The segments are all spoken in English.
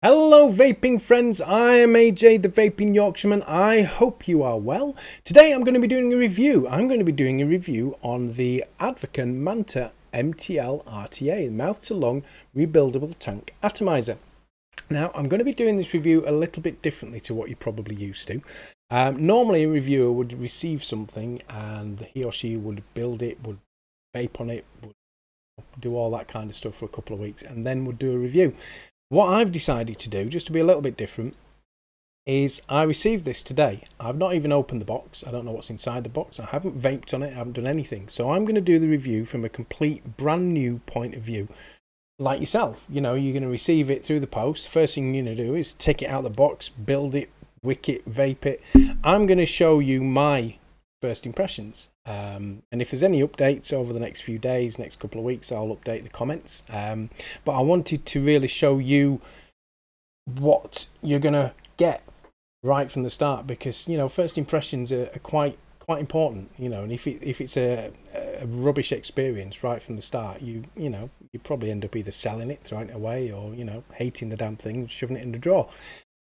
Hello vaping friends, I am AJ the Vaping Yorkshireman. I hope you are well. Today I'm going to be doing a review. I'm going to be doing a review on the Advken Manta MTL RTA, mouth to lung rebuildable tank atomizer. Now I'm going to be doing this review a little bit differently to what you're probably used to. Normally a reviewer would receive something and he or she would build it, would vape on it, would do all that kind of stuff for a couple of weeks and then would do a review. What I've decided to do, just to be a little bit different, is I received this today. I've not even opened the box. I don't know what's inside the box. I haven't vaped on it. I haven't done anything. So I'm going to do the review from a complete brand new point of view. Like yourself, you know, you're going to receive it through the post. First thing you're going to do is take it out of the box, build it, wick it, vape it. I'm going to show you my first impressions. And if there's any updates over the next few days, next couple of weeks, I'll update the comments. But I wanted to really show you what you're gonna get right from the start, because you know first impressions are quite important. You know, and if it's a rubbish experience right from the start, you know you probably end up either selling it, throwing it away, or you know hating the damn thing, shoving it in the drawer.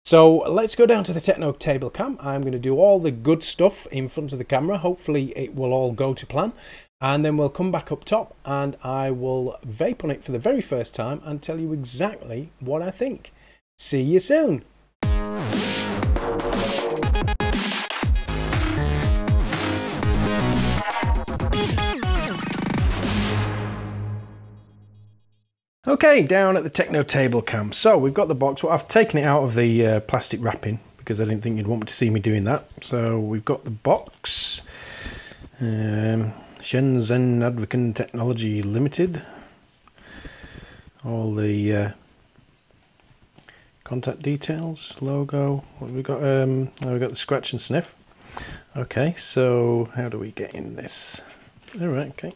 So let's go down to the Techno table cam. I'm going to do all the good stuff in front of the camera. Hopefully it will all go to plan. And then we'll come back up top and I will vape on it for the very first time and tell you exactly what I think. See you soon. Okay, down at the Techno table cam. So we've got the box. Well, I've taken it out of the plastic wrapping because I didn't think you'd want to see me doing that. So we've got the box. Shenzhen Advken Technology Limited. All the contact details, logo. What have we got? We've got the scratch and sniff. Okay, so how do we get in this? All right, okay.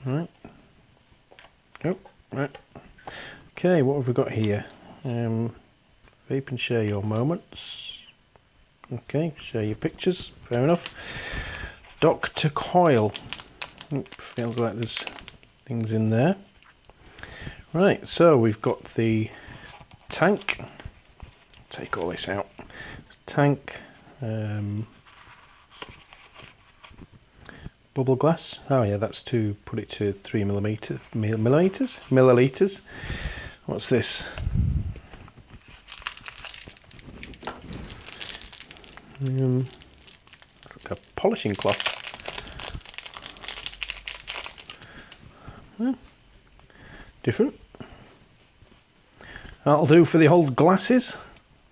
All right. Oh, right. Okay, what have we got here? Vape and share your moments. Okay, share your pictures. Fair enough. Dock to coil. Feels like there's things in there. Right, so we've got the tank. Take all this out. Tank. Bubble glass. Oh yeah, that's to put it to 3 milliliters. What's this? It's like a polishing cloth. Yeah. Different. That'll do for the old glasses.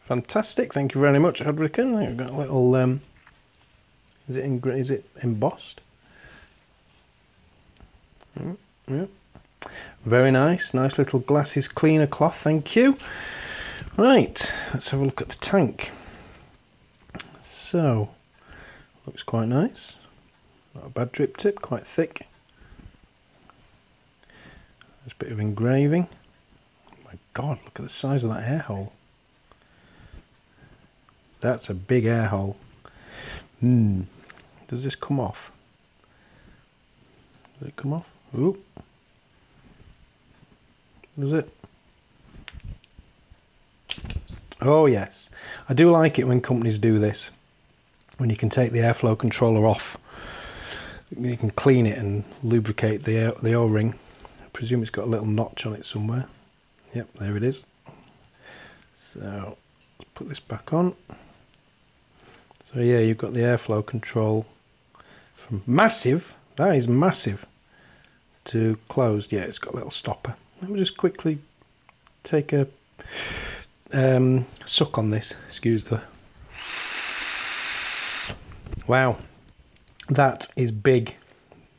Fantastic. Thank you very much, Advken. We've got a little. Is it embossed? Yeah. Very nice little glasses cleaner cloth, thank you. Right, let's have a look at the tank. So looks quite nice, not a bad drip tip, quite thick. There's a bit of engraving. Oh my god, look at the size of that air hole. That's a big air hole. Does this come off? Does it come off? Ooh. Does it? Oh yes. I do like it when companies do this. When you can take the airflow controller off. You can clean it and lubricate the O-ring. I presume it's got a little notch on it somewhere. Yep, there it is. So let's put this back on. So yeah, you've got the airflow control from massive. That is massive. To closed, yeah, it's got a little stopper. Let me just quickly take a suck on this. Excuse the. Wow, that is big.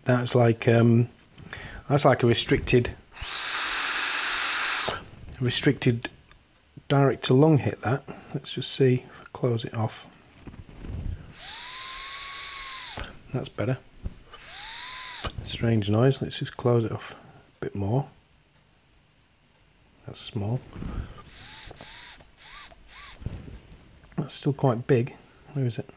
That's like a restricted direct to lung hit. That. Let's just see if I close it off. That's better. Strange noise. Let's just close it off a bit more. That's small. That's still quite big. Where is it?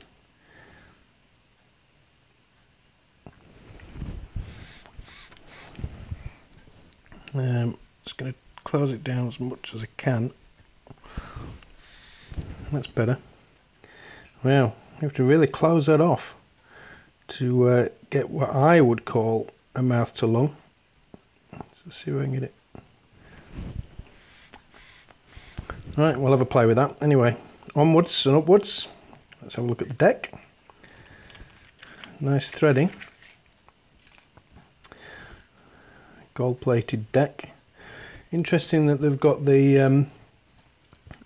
Just going to close it down as much as I can. That's better. Well, you have to really close that off to get what I would call a mouth to lung. Let's see if I can get it. Right, we'll have a play with that. Anyway, onwards and upwards. Let's have a look at the deck. Nice threading. Gold-plated deck. Interesting that they've got the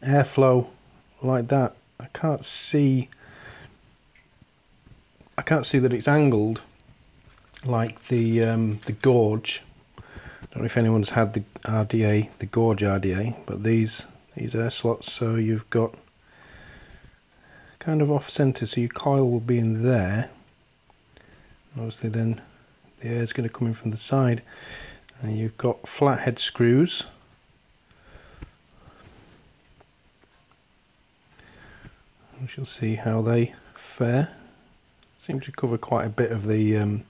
airflow like that. I can't see that it's angled like the gorge. I don't know if anyone's had the RDA, the gorge RDA, but these air slots, so you've got kind of off center, so your coil will be in there. Obviously then the air is going to come in from the side, and you've got flathead screws. We shall see how they fare. Seem to cover quite a bit of the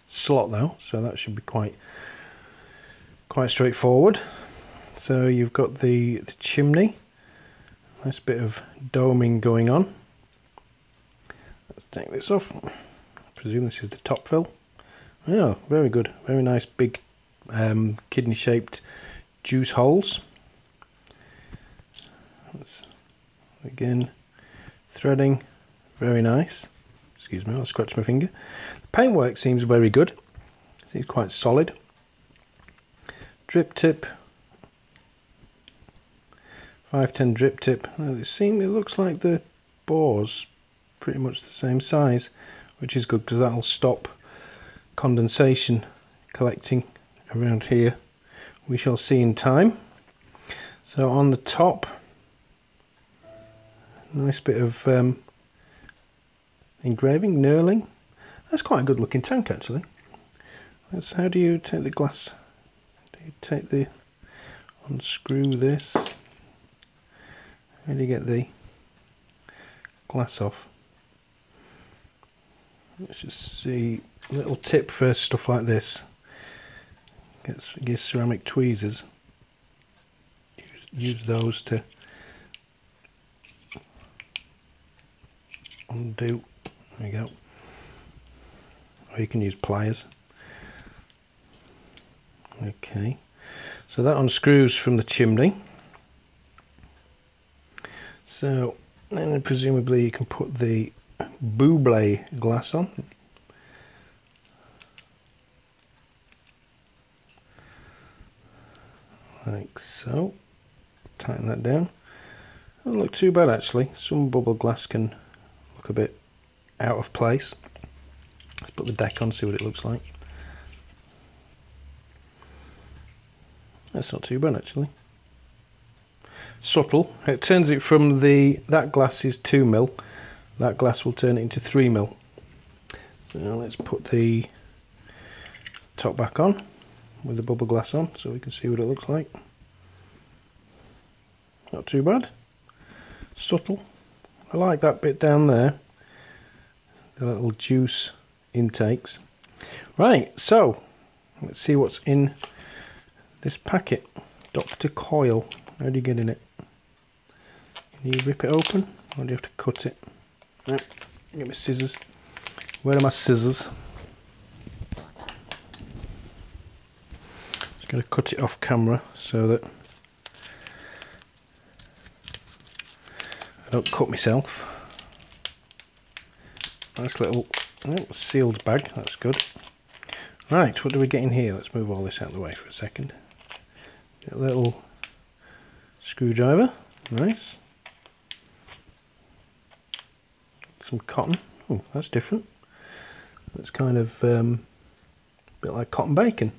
slot though, so that should be quite straightforward. So you've got the chimney, nice bit of doming going on. Let's take this off. I presume this is the top fill. Yeah, very good, very nice big kidney shaped juice holes. That's, again, threading, very nice. Excuse me, I'll scratch my finger. The paintwork seems very good, seems quite solid. Drip tip, 510 drip tip. Now it looks like the bore's pretty much the same size, which is good because that'll stop condensation collecting around here. We shall see in time. So on the top, nice bit of engraving, knurling. That's quite a good looking tank actually. How do you take the glass? Do you unscrew this? How do you get the glass off? Let's just see. A little tip for stuff like this. Get ceramic tweezers. Use those to undo. There you go. Or you can use pliers. Okay. So that unscrews from the chimney. So then presumably you can put the buble glass on. Like so. Tighten that down. Doesn't look too bad actually. Some bubble glass can look a bit out of place. Let's put the deck on, see what it looks like. That's not too bad actually. Subtle. It turns it from that glass is 2mm. That glass will turn it into 3mm. So now let's put the top back on with the bubble glass on so we can see what it looks like. Not too bad. Subtle. I like that bit down there. The little juice intakes. Right, so let's see what's in this packet. Dr. Coil. How do you get in it? Can you rip it open or do you have to cut it? No, get my scissors. Where are my scissors? Just going to cut it off camera so that I don't cut myself. Nice little sealed bag, that's good. Right, what do we get in here? Let's move all this out of the way for a second. Get a little screwdriver, nice. Some cotton, oh that's different. That's kind of a bit like cotton bacon.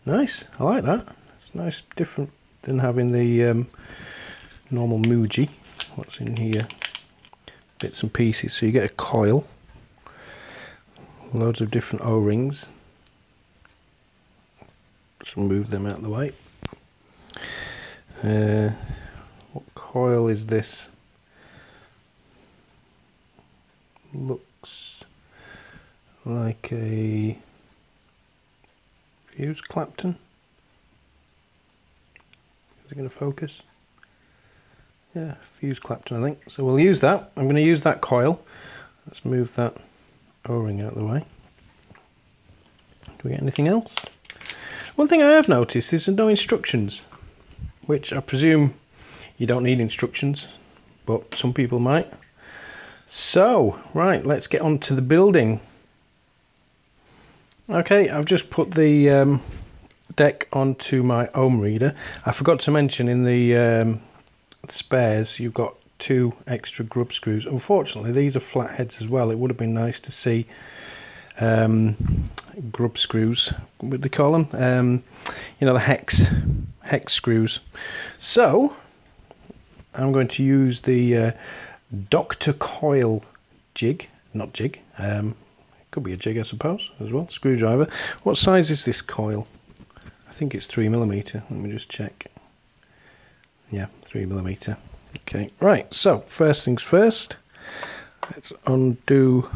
Nice, I like that. It's nice, different than having the normal Muji. What's in here? Bits and pieces, so you get a coil. Loads of different O-rings. Just move them out of the way. What coil is this? Looks like a fuse Clapton. Is it going to focus? Yeah, fuse clapped, I think. So we'll use that. I'm going to use that coil. Let's move that O-ring out of the way. Do we get anything else? One thing I have noticed is no instructions, which I presume you don't need instructions, but some people might. So, right, let's get on to the building. Okay, I've just put the deck onto my ohm reader. I forgot to mention in the spares you've got 2 extra grub screws. Unfortunately, these are flat heads as well. It would have been nice to see grub screws, what do they call them? You know, the hex screws. So I'm going to use the Dr. Coil jig, not jig, could be a jig I suppose as well, screwdriver. What size is this coil? I think it's 3mm. Let me just check. Yeah, 3mm. Okay, right, so first things first, let's undo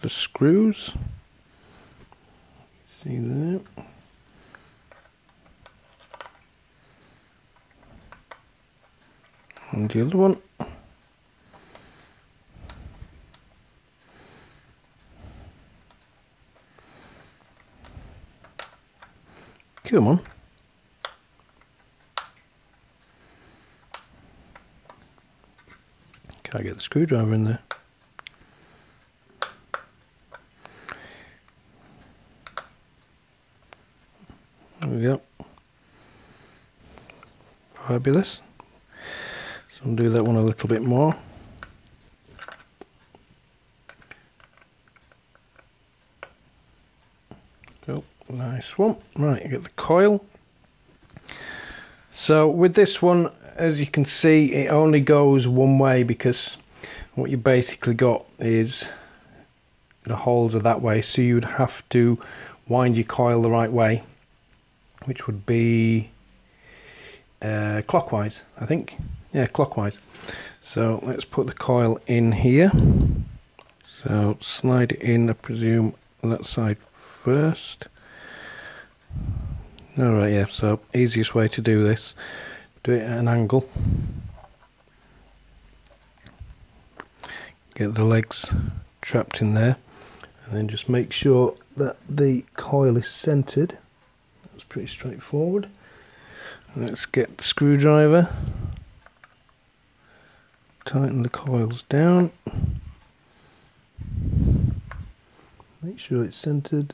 the screws. See there. And the other one. Come on. Can't get the screwdriver in there. There we go. Fabulous. So I'll do that one a little bit more. Go, nice one. Right, you get the coil. So with this one, as you can see, it only goes one way because what you basically got is the holes are that way, so you'd have to wind your coil the right way, which would be clockwise, I think. Yeah, clockwise. So let's put the coil in here. So slide it in, I presume, on that side first. Alright, yeah, so easiest way to do this, do it at an angle. Get the legs trapped in there, and then just make sure that the coil is centered. That's pretty straightforward. Let's get the screwdriver, tighten the coils down, make sure it's centered.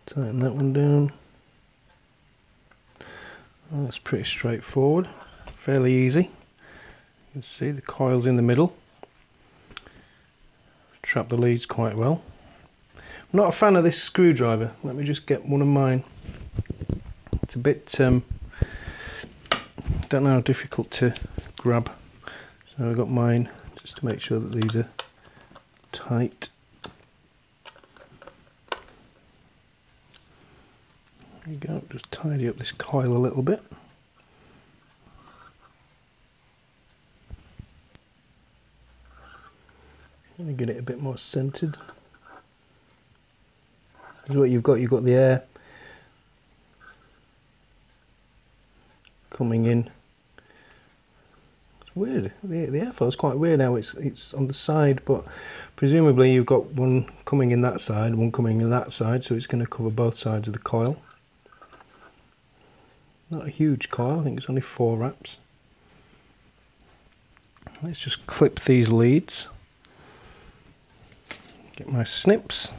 Tighten that one down. Well, that's pretty straightforward, fairly easy. You can see the coil's in the middle. Trap the leads quite well. I'm not a fan of this screwdriver. Let me just get one of mine. It's a bit, don't know how difficult to grab. So I've got mine just to make sure that these are tight. There you go, just tidy up this coil a little bit. Let me get it a bit more centered. This is what you've got the air coming in. It's weird, the airflow is quite weird now, it's on the side, but presumably you've got one coming in that side, one coming in that side, so it's going to cover both sides of the coil. Not a huge coil, I think it's only 4 wraps. Let's just clip these leads. Get my snips.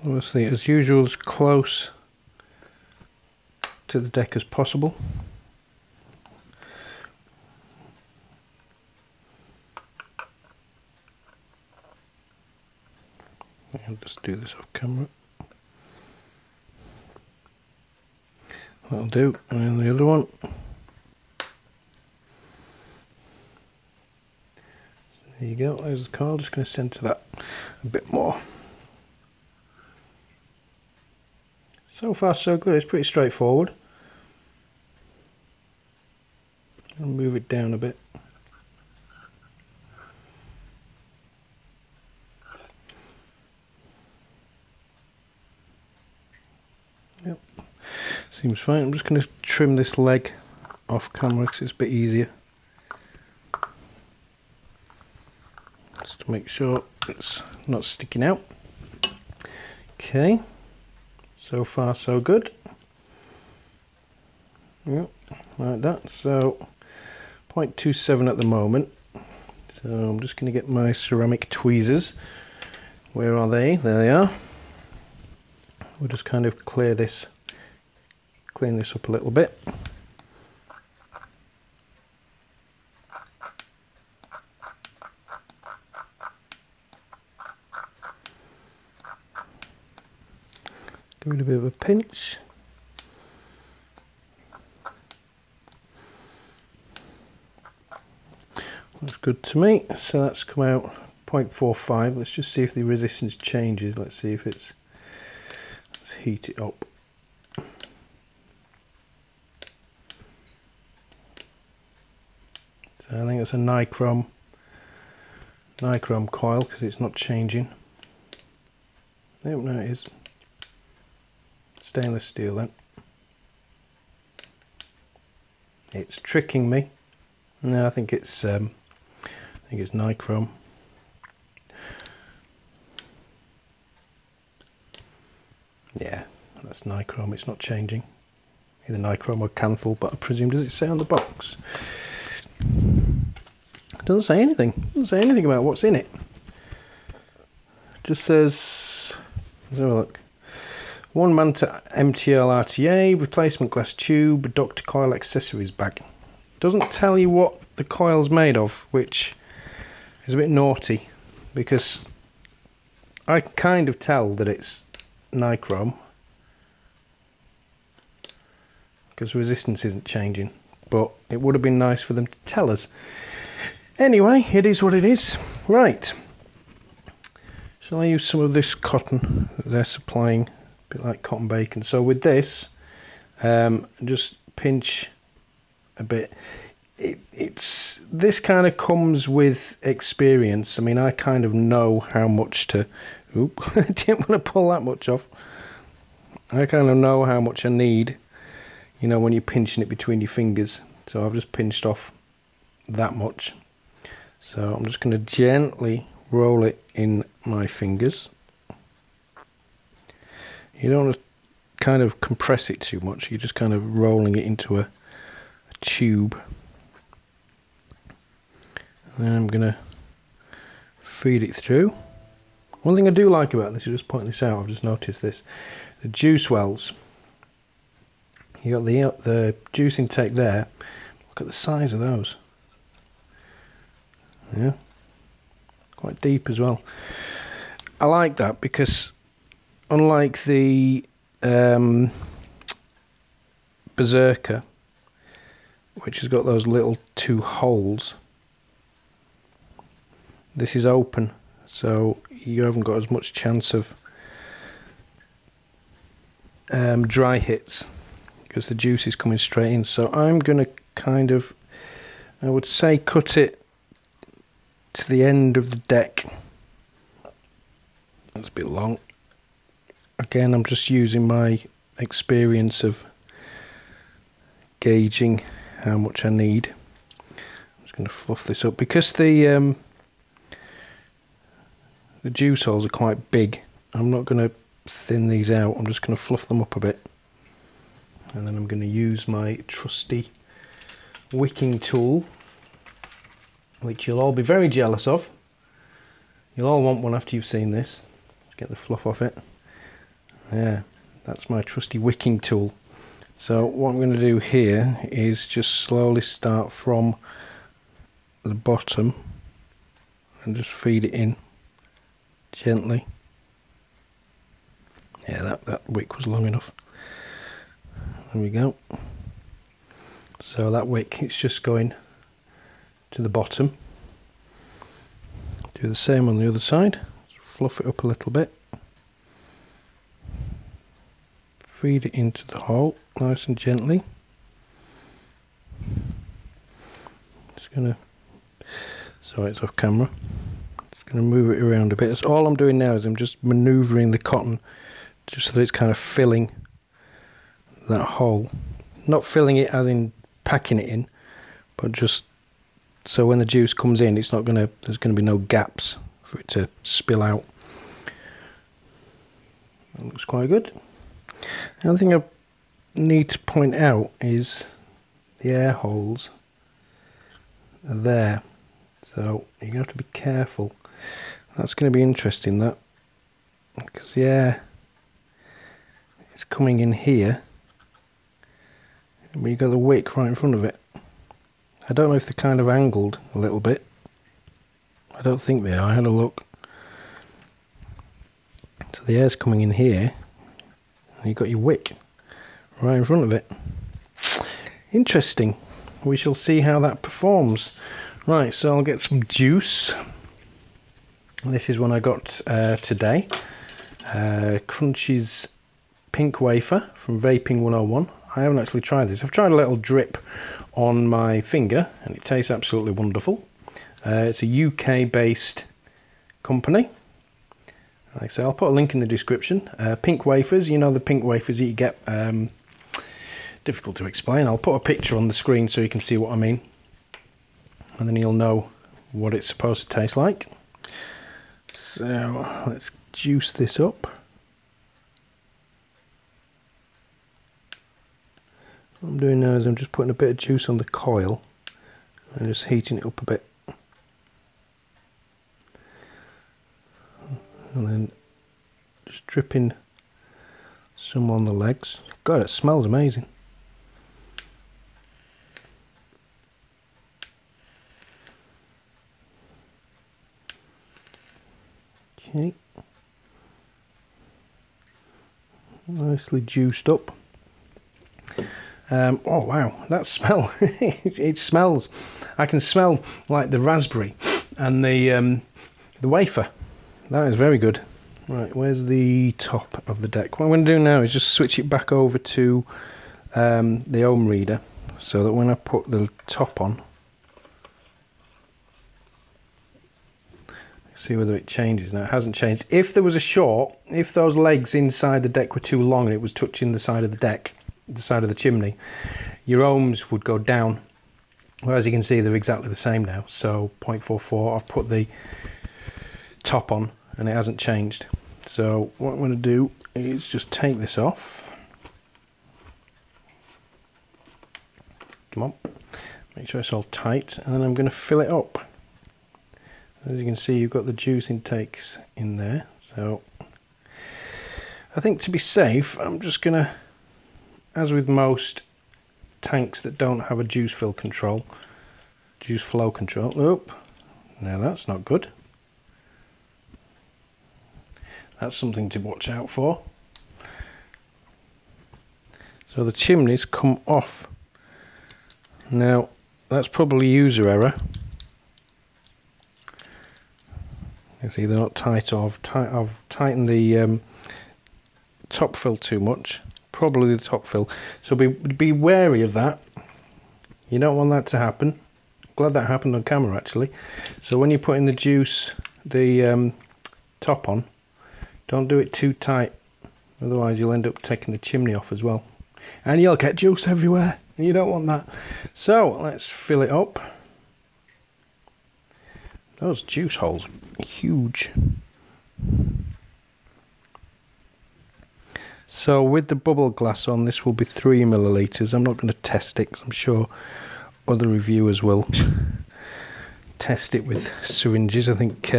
Obviously, as usual, as close to the deck as possible. I'll just do this off camera. That'll do, and the other one. There you go, there's the coil, just going to centre that a bit more. So far so good, it's pretty straightforward. I'll move it down a bit. Yep. Seems fine. I'm just going to trim this leg off camera because it's a bit easier. Just to make sure it's not sticking out. Okay, so far so good. Yep, like that. So 0.27 at the moment. So I'm just going to get my ceramic tweezers. Where are they? There they are. We'll just kind of clean this up a little bit. Give it a bit of a pinch. Looks good to me. So that's come out 0.45. Let's just see if the resistance changes. Let's see if it's... Let's heat it up. So I think it's a nichrome coil because it's not changing. Oh, no, it is. Stainless steel then. It's tricking me. No, I think it's nichrome. Yeah, that's nichrome. It's not changing. Either nichrome or canthal, but I presume, does it say on the box? It doesn't say anything. It doesn't say anything about what's in it. It just says, let's have a look. 1 Manta MTL RTA, replacement glass tube, Dr. Coil accessories bag. Doesn't tell you what the coil's made of, which is a bit naughty, because I can kind of tell that it's nichrome, because resistance isn't changing, but it would have been nice for them to tell us. Anyway, it is what it is. Right. Shall I use some of this cotton that they're supplying? A bit like cotton bacon. So with this, just pinch a bit. It's this kind of comes with experience. I mean, I kind of know how much to... Oop, I didn't want to pull that much off. I kind of know how much I need, you know, when you're pinching it between your fingers. So I've just pinched off that much. So I'm just going to gently roll it in my fingers. You don't want to kind of compress it too much. You're just kind of rolling it into a tube. And then I'm going to feed it through. One thing I do like about this, I'll just point this out, I've just noticed this. The juice wells. You got the juice intake there. Look at the size of those. Yeah. Quite deep as well. I like that because unlike the Berserker, which has got those little 2 holes, this is open, so you haven't got as much chance of dry hits because the juice is coming straight in. So I'm going to kind of, I would say, cut it to the end of the deck. That's a bit long. Again, I'm just using my experience of gauging how much I need. I'm just going to fluff this up because the juice holes are quite big. I'm not going to thin these out. I'm just going to fluff them up a bit, and then I'm going to use my trusty wicking tool, which you'll all be very jealous of. You'll all want one after you've seen this. Let's get the fluff off it. Yeah, that's my trusty wicking tool. So what I'm going to do here is just slowly start from the bottom and just feed it in gently. Yeah, that wick was long enough. There we go. So that wick, it's just going to the bottom. Do the same on the other side. Fluff it up a little bit. Feed it into the hole nice and gently. Just gonna, sorry it's off camera. Just gonna move it around a bit. That's all I'm doing now, is I'm just manoeuvring the cotton just so that it's kind of filling that hole. Not filling it as in packing it in, but just so when the juice comes in, it's not gonna, there's gonna be no gaps for it to spill out. That looks quite good. The other thing I need to point out is the air holes are there, so you have to be careful. That's going to be interesting, that, because the air is coming in here, but you've got the wick right in front of it. I don't know if they're kind of angled a little bit. I don't think they are. I had a look. So the air's coming in here, and you've got your wick right in front of it. Interesting. We shall see how that performs. Right, so I'll get some juice. This is one I got today. Crunch's Pink Wafer from Vaping 101. I haven't actually tried this. I've tried a little drip on my finger, and it tastes absolutely wonderful. It's a UK based company. Like I say, I'll put a link in the description. Pink wafers, you know the pink wafers that you get, difficult to explain. I'll put a picture on the screen so you can see what I mean, and then you'll know what it's supposed to taste like. So let's juice this up. What I'm doing now is I'm just putting a bit of juice on the coil and just heating it up a bit. And then just dripping some on the legs. God, it smells amazing. Okay. Nicely juiced up. Oh wow, that smell. It smells. I can smell like the raspberry and the wafer. That is very good. Right, where's the top of the deck? What I'm going to do now is just switch it back over to the ohm reader, so that when I put the top on, see whether it changes. Now it hasn't changed. If there was a short, if those legs inside the deck were too long and it was touching the side of the deck, the side of the chimney, your ohms would go down. Well, as you can see, they're exactly the same now. So 0.44, I've put the top on and it hasn't changed. So what I'm going to do is just take this off. Come on, make sure it's all tight, and then I'm going to fill it up. As you can see, you've got the juice intakes in there. So I think to be safe, I'm just going to, as with most tanks that don't have a juice flow control, oh, now that's not good. That's something to watch out for. So the chimneys come off. Now that's probably user error. You see they're not tight, or I've tightened the top fill too much. Probably the top fill. So be wary of that. You don't want that to happen. Glad that happened on camera actually. So when you're putting the juice, the top on, don't do it too tight, otherwise you'll end up taking the chimney off as well, and you'll get juice everywhere, and you don't want that. So let's fill it up. Those juice holes are huge. So with the bubble glass on, this will be 3 millilitres. I'm not going to test it because I'm sure other reviewers will test it with syringes. I think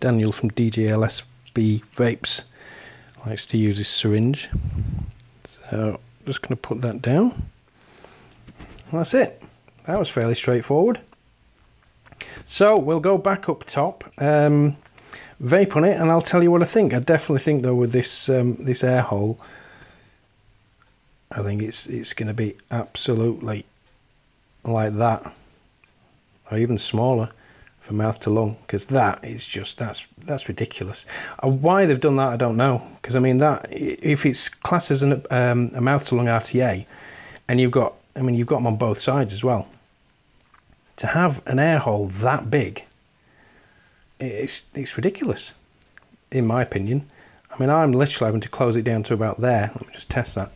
Daniel from DJLSB Vapes likes to use his syringe. So just going to put that down. That's it. That was fairly straightforward. So we'll go back up top, vape on it, and I'll tell you what I think. I definitely think though with this this air hole, I think it's going to be absolutely like that, or even smaller for mouth to lung, because that is just that's ridiculous. Why they've done that I don't know, because I mean that if it's classed as a mouth to lung RTA, and you've got them on both sides as well, to have an air hole that big, it's ridiculous in my opinion. I mean, I'm literally having to close it down to about there. Let me just test that.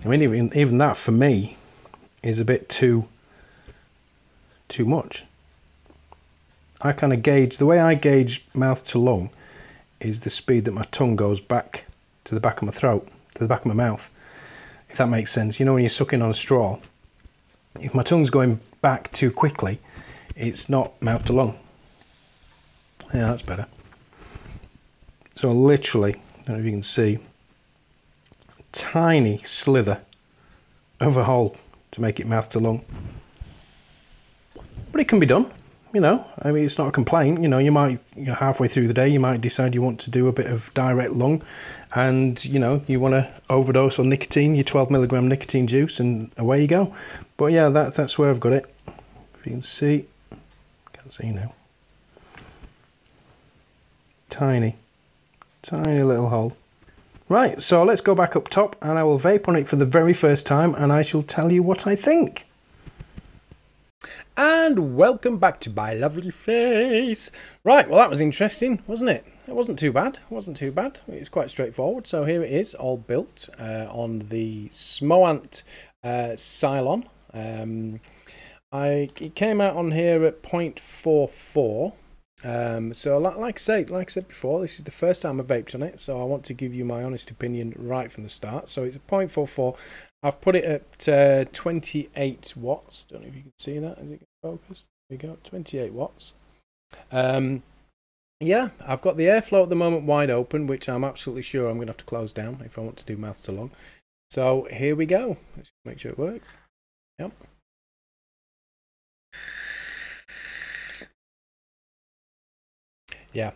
I mean, even that for me is a bit too much. I kind of gauge, the way I gauge mouth to lung is the speed that my tongue goes back to the back of my throat, to the back of my mouth, if that makes sense. You know, when you're sucking on a straw, if my tongue's going back too quickly, it's not mouth to lung. Yeah, that's better. So literally, I don't know if you can see, a tiny slither of a hole to make it mouth to lung. But it can be done, you know. I mean, it's not a complaint. You know, you might, halfway through the day, you might decide you want to do a bit of direct lung, and you know, you want to overdose on nicotine, your 12 milligram nicotine juice, and away you go. But yeah, that's where I've got it. If you can see, can't see now. Tiny little hole. Right, so let's go back up top, and I will vape on it for the very first time, and I shall tell you what I think. And welcome back to my lovely face. Right, well, that was interesting, wasn't it? It wasn't too bad. It wasn't too bad. It was quite straightforward. So here it is, all built on the Smoant Cylon. It came out on here at 0.44. So like I said before, this is the first time I've vaped on it, so I want to give you my honest opinion right from the start. So it's a 0.44. I've put it at 28 watts. Don't know if you can see that. Is it focused? There we go, 28 watts. Yeah, I've got the airflow at the moment wide open, which I'm absolutely sure I'm going to have to close down if I want to do mouth to lung. So here we go. Let's make sure it works. Yep. Yeah,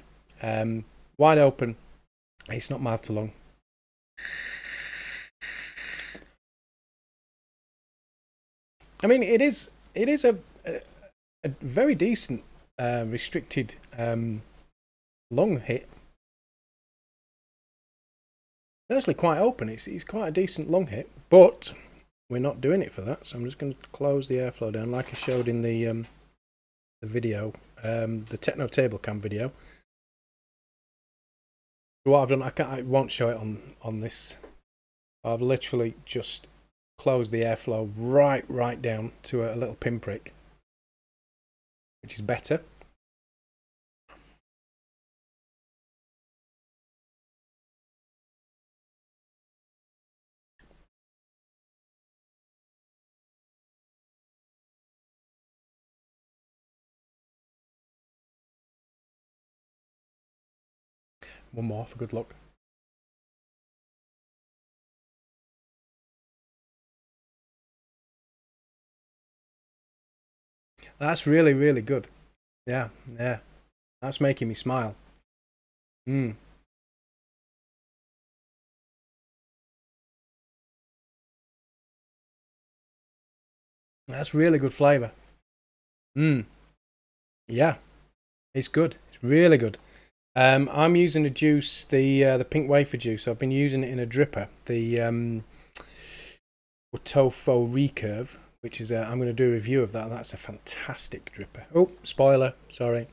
wide open. It's not mouth to lung. I mean, it is a very decent restricted lung hit. It's actually quite open. It's quite a decent lung hit, but we're not doing it for that. So I'm just going to close the airflow down, like I showed in the video. The Techno Table Cam video. What I've done, I won't show it on this. I've literally just closed the airflow right down to a little pinprick, which is better. One more for good luck. That's really good. Yeah. That's making me smile. That's really good flavour. Yeah, it's good. It's really good. I'm using a juice, the pink wafer juice. I've been using it in a dripper, the Tofo Recurve, which is I'm going to do a review of that. That's a fantastic dripper. Oh, spoiler, sorry.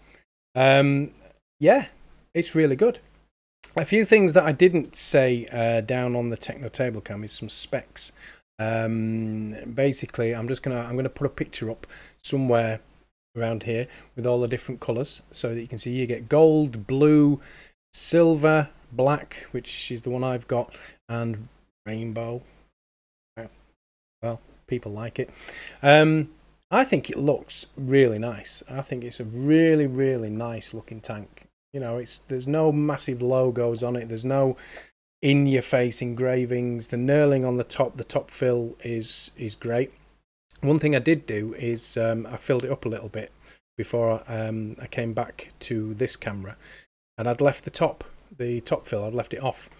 Yeah, it's really good. A few things that I didn't say down on the Techno Table Cam is some specs. Basically, I'm gonna put a picture up somewhere around here with all the different colors so that you can see. You get gold, blue, silver, black, which is the one I've got, and rainbow. Well, people like it. I think it looks really nice. I think it's a really nice looking tank. You know, there's no massive logos on it. There's no in-your-face engravings. The knurling on the top fill is great. One thing I did do is I filled it up a little bit before I came back to this camera, and I'd left the top fill, I'd left it off,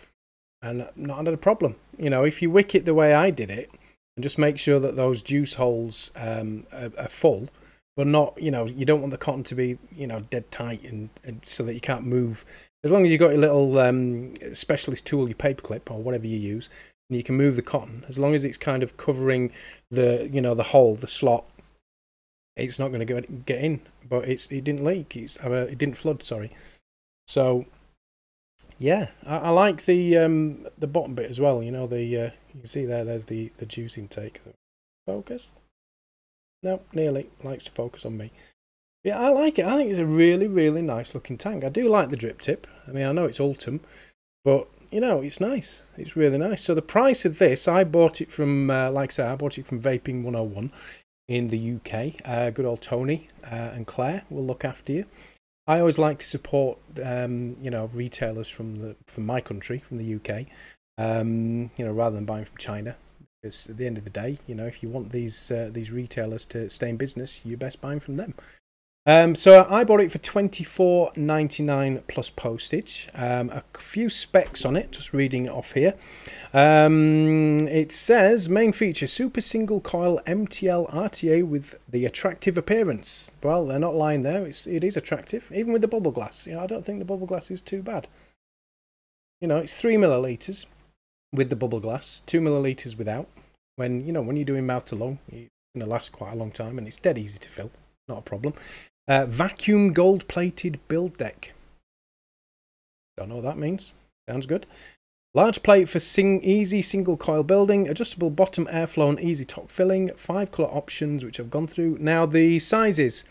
and not had a problem. You know, if you wick it the way I did it, and just make sure that those juice holes are full, but not, you know, you don't want the cotton to be, you know, dead tight and so that you can't move. As long as you've got your little specialist tool, your paper clip or whatever you use, and you can move the cotton, as long as it's kind of covering the, you know, the hole, the slot, it's not going to get in. But it didn't leak. It didn't flood. Sorry. So yeah, I like the bottom bit as well. You know, the You can see there's the juice intake. Focus? No, nearly. Likes to focus on me. Yeah, I like it. I think it's a really, really nice looking tank. I do like the drip tip. I mean, I know it's Ultim, but, you know, it's nice. It's really nice. So the price of this, I bought it from, like I said, I bought it from Vaping 101 in the UK. Good old Tony and Claire will look after you. I always like to support, you know, retailers from my country, from the UK, you know, rather than buying from China. Because at the end of the day, you know, if you want these retailers to stay in business, you're best buying from them. So I bought it for $24.99 plus postage. A few specs on it, just reading it off here. It says, main feature, super single coil MTL RTA with the attractive appearance. Well, they're not lying there. It is attractive, even with the bubble glass. You know, I don't think the bubble glass is too bad. You know, it's 3 millilitres with the bubble glass, 2 millilitres without. When, you know, when you're doing mouth to lung, it's going to last quite a long time, and it's dead easy to fill. Not a problem. Vacuum gold plated build deck. Don't know what that means. Sounds good. Large plate for easy single coil building, adjustable bottom airflow and easy top filling, 5 colour options which I've gone through. Now the sizes,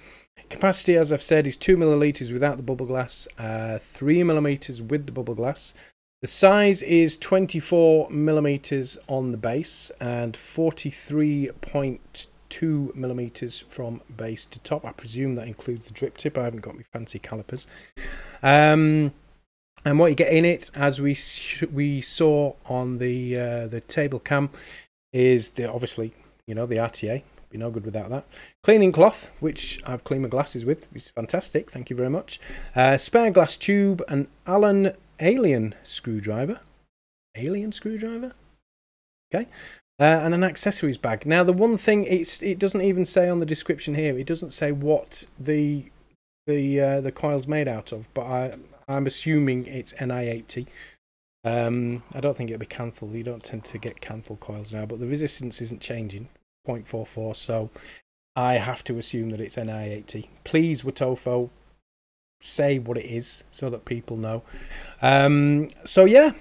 capacity as I've said is 2 millilitres without the bubble glass, 3 millimeters with the bubble glass. The size is 24 millimeters on the base and 43.2 millimeters from base to top. I presume that includes the drip tip. I haven't got my fancy calipers. And what you get in it, as we saw on the table cam, is obviously, you know, the RTA. Be no good without that. Cleaning cloth, which I've cleaned my glasses with, which is fantastic. Thank you very much. Spare glass tube, an alien screwdriver. Alien screwdriver? Okay. And an accessories bag. Now, the one thing it doesn't even say on the description here. It doesn't say what the coil's made out of, but I'm assuming it's Ni80. I don't think it'll be Canthal. You don't tend to get Canthal coils now, but the resistance isn't changing. 0.44, so I have to assume that it's Ni80. Please, Watofo, say what it is so that people know. So yeah,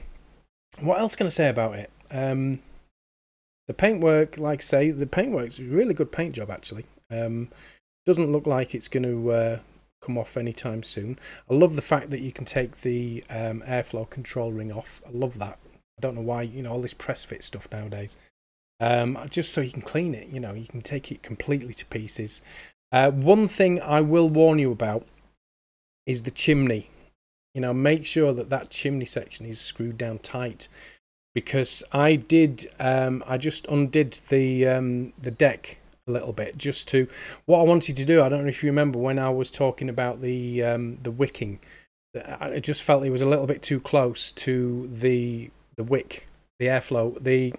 what else can I say about it? The paintwork, like I say, the paintwork's a really good paint job actually. Doesn't look like it's going to come off anytime soon. I love the fact that you can take the airflow control ring off. I love that. I don't know why, you know, all this press fit stuff nowadays. Just so you can clean it, you know, you can take it completely to pieces. One thing I will warn you about is the chimney. You know, make sure that chimney section is screwed down tight, because I just undid the deck a little bit just to what I wanted to do. I don't know if you remember when I was talking about the wicking. I just felt it was a little bit too close to the wick, the airflow, the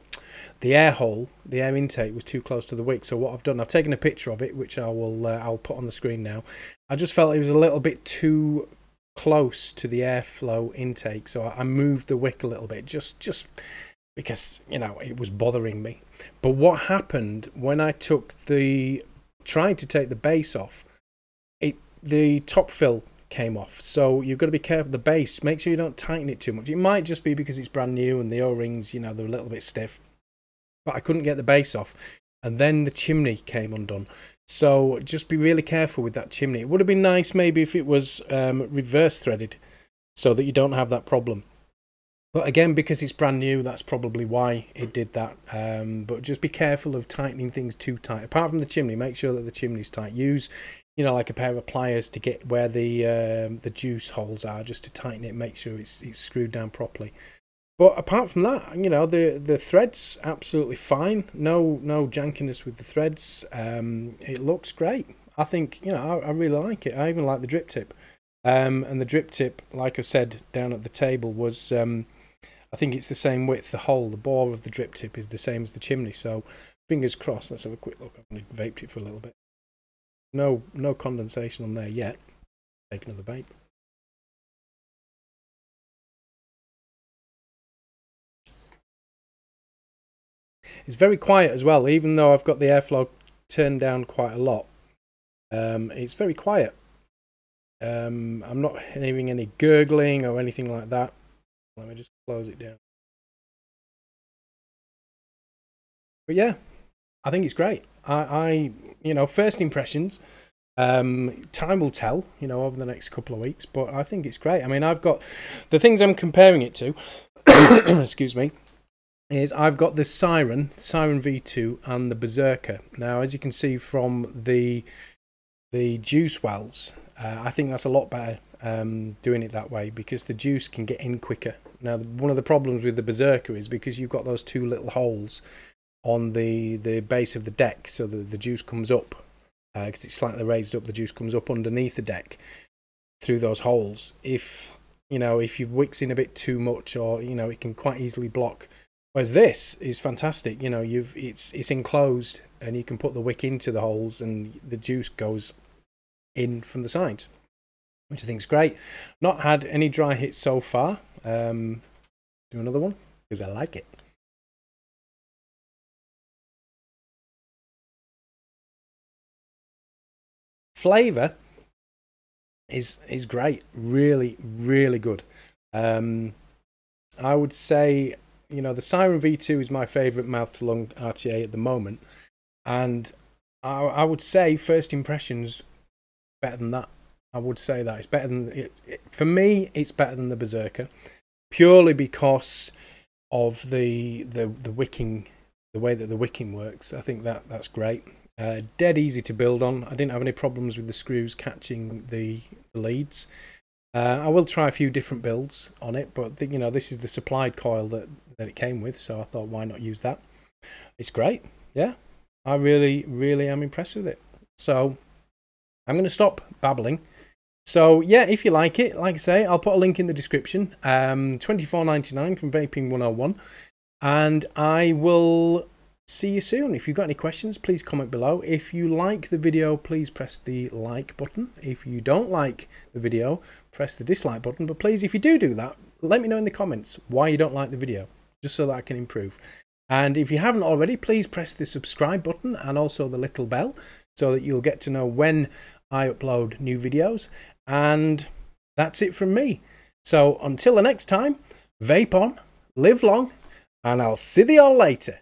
air hole, the air intake was too close to the wick. So what I've done, I've taken a picture of it, which I'll put on the screen now. I just felt it was a little bit too close to the airflow intake, so I moved the wick a little bit, just because, you know, it was bothering me. But what happened when I tried to take the base off, the top fill came off. So you've got to be careful. The base, make sure you don't tighten it too much. It might just be because it's brand new and the O-rings, you know, they're a little bit stiff. But I couldn't get the base off, and then the chimney came undone. So just be really careful with that chimney. It would have been nice maybe if it was reverse threaded, so that you don't have that problem. But again, because it's brand new, that's probably why it did that. But just be careful of tightening things too tight. Apart from the chimney, make sure that the chimney's tight. Use, you know, like a pair of pliers to get where the juice holes are, just to tighten it. Make sure it's screwed down properly. But apart from that, you know, the threads absolutely fine. No jankiness with the threads. It looks great. I think, you know, I really like it. I even like the drip tip. And the drip tip, like I said down at the table, was I think it's the same width. The hole, the bore of the drip tip is the same as the chimney. So fingers crossed. Let's have a quick look. I've only vaped it for a little bit. No condensation on there yet. Take another vape. It's very quiet as well, even though I've got the airflow turned down quite a lot. It's very quiet. I'm not hearing any gurgling or anything like that. Let me just close it down. But yeah, I think it's great. I you know, first impressions, time will tell, you know, over the next couple of weeks, but I think it's great. I mean, I've got the things I'm comparing it to, excuse me, is I've got the Siren V2 and the Berserker. Now, as you can see from the juice wells, I think that's a lot better doing it that way, because the juice can get in quicker. Now, one of the problems with the Berserker is because you've got those two little holes on the base of the deck, so the juice comes up, because it's slightly raised up, the juice comes up underneath the deck through those holes. If you wicks in a bit too much, or you know, it can quite easily block. Whereas this is fantastic, you know, it's enclosed, and you can put the wick into the holes and the juice goes in from the sides, which I think is great. Not had any dry hits so far. Do another one because I like it. Flavor is great, really good. I would say, you know, the Siren V2 is my favorite mouth to lung RTA at the moment, and I would say first impressions better than that. I would say that it's better than it, for me. It's better than the Berserker, purely because of the wicking, the way that the wicking works. I think that's great. Dead easy to build on. I didn't have any problems with the screws catching the leads. I will try a few different builds on it, but you know, this is the supplied coil that it came with, so I thought, why not use that? It's great. Yeah, I really am impressed with it. So I'm going to stop babbling. So yeah, if you like it, like I say, I'll put a link in the description. $24.99 from Vaping 101, and I will see you soon. If you've got any questions, please comment below. If you like the video, please press the like button. If you don't like the video, press the dislike button. But please, if you do that, let me know in the comments why you don't like the video, just so that I can improve. And if you haven't already, please press the subscribe button and also the little bell, so that you'll get to know when I upload new videos. And that's it from me. So until the next time, vape on, live long, and I'll see you all later.